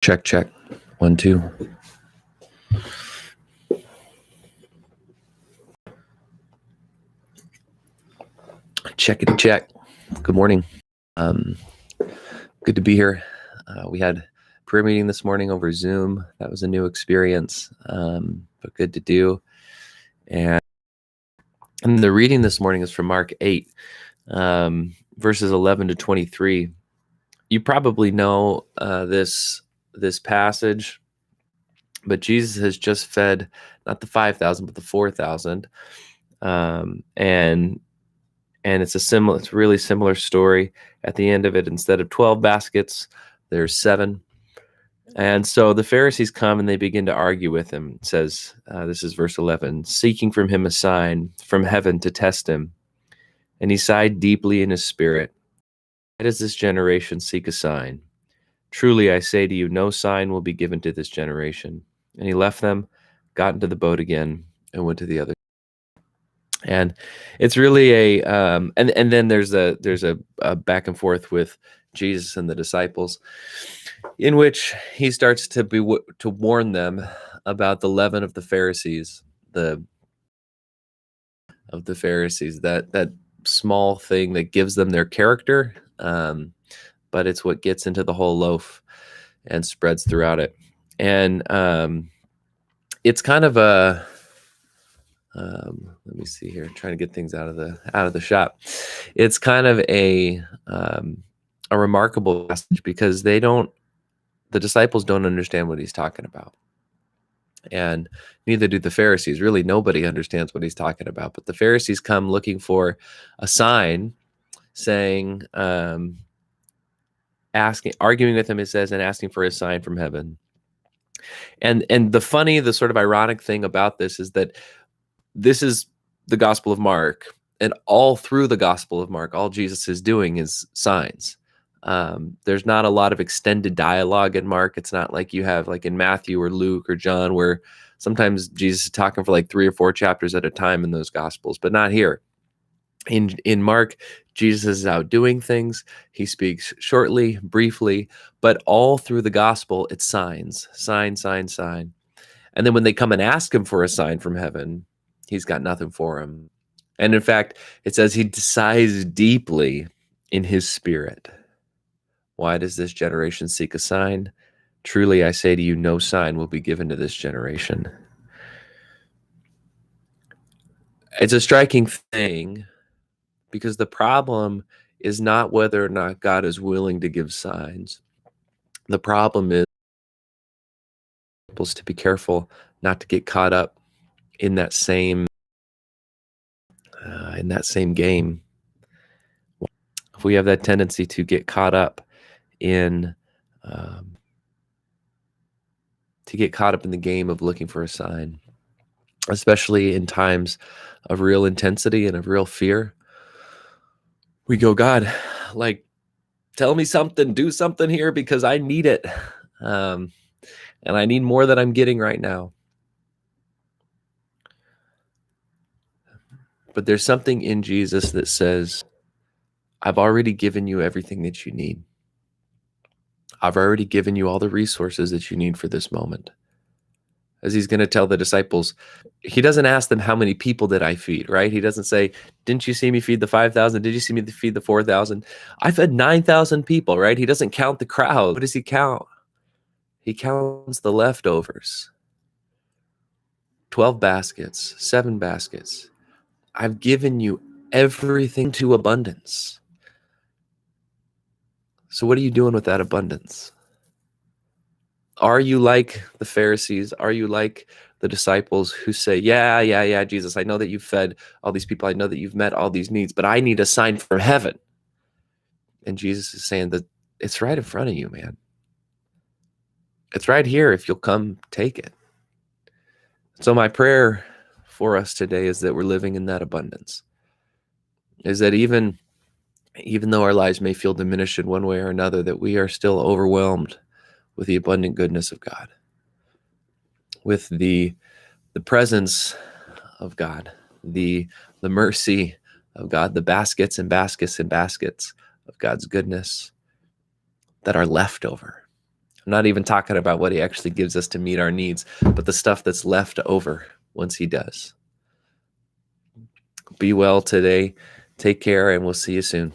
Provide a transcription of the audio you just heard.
Check, check. 1, 2. Checkity check. Good morning. Good to be here. We had prayer meeting this morning over Zoom. That was a new experience, but good to do. And the reading this morning is from Mark 8, verses 11 to 23. You probably know this passage, but Jesus has just fed not the 5,000, but the 4,000, and it's a really similar story. At the end of it, instead of 12 baskets, there's 7. And so the Pharisees come and they begin to argue with him. It says, this is verse 11, seeking from him a sign from heaven to test him. And he sighed deeply in his spirit. Why does this generation seek a sign? Truly, I say to you, no sign will be given to this generation. And he left them, got into the boat again, and went to the other. And it's really and then there's a back and forth with Jesus and the disciples, in which he starts to warn them about the leaven of the Pharisees, that small thing that gives them their character, but it's what gets into the whole loaf and spreads throughout it. And it's kind of a let me see here, trying to get things out of the shop. It's kind of a remarkable passage because the disciples don't understand what he's talking about. And neither do the Pharisees. Really, nobody understands what he's talking about. But the Pharisees come looking for a sign, saying, arguing with him, it says, and asking for a sign from heaven. And the sort of ironic thing about this is that this is the Gospel of Mark, and all through the Gospel of Mark, all Jesus is doing is signs. There's not a lot of extended dialogue in Mark. It's not like you have like in Matthew or Luke or John, where sometimes Jesus is talking for like 3 or 4 chapters at a time in those Gospels, but not here. In Mark, Jesus is out doing things. He speaks shortly, briefly, but all through the Gospel, it's signs, sign, sign, sign. And then when they come and ask him for a sign from heaven, he's got nothing for him. And in fact, it says he sighs deeply in his spirit. Why does this generation seek a sign? Truly, I say to you, no sign will be given to this generation. It's a striking thing because the problem is not whether or not God is willing to give signs. The problem is to be careful not to get caught up in that same game. If we have that tendency to get caught up in the game of looking for a sign, especially in times of real intensity and of real fear, we go, God, like, tell me something, do something here because I need it. And I need more than I'm getting right now. But there's something in Jesus that says, I've already given you everything that you need. I've already given you all the resources that you need for this moment. As he's going to tell the disciples, he doesn't ask them, how many people did I feed, right? He doesn't say, didn't you see me feed the 5,000? Did you see me feed the 4,000? I fed 9,000 people, right? He doesn't count the crowd. What does he count? He counts the leftovers. 12 baskets, 7 baskets. I've given you everything to abundance. So what are you doing with that abundance? Are you like the Pharisees? Are you like the disciples who say, yeah, Jesus, I know that you've fed all these people. I know that you've met all these needs, but I need a sign from heaven. And Jesus is saying that it's right in front of you, man. It's right here if you'll come take it. So my prayer for us today is that we're living in that abundance. Is that even though our lives may feel diminished in one way or another, that we are still overwhelmed with the abundant goodness of God, with the presence of God, the mercy of God, the baskets and baskets and baskets of God's goodness that are left over. I'm not even talking about what he actually gives us to meet our needs, but the stuff that's left over once he does. Be well today. Take care, and we'll see you soon.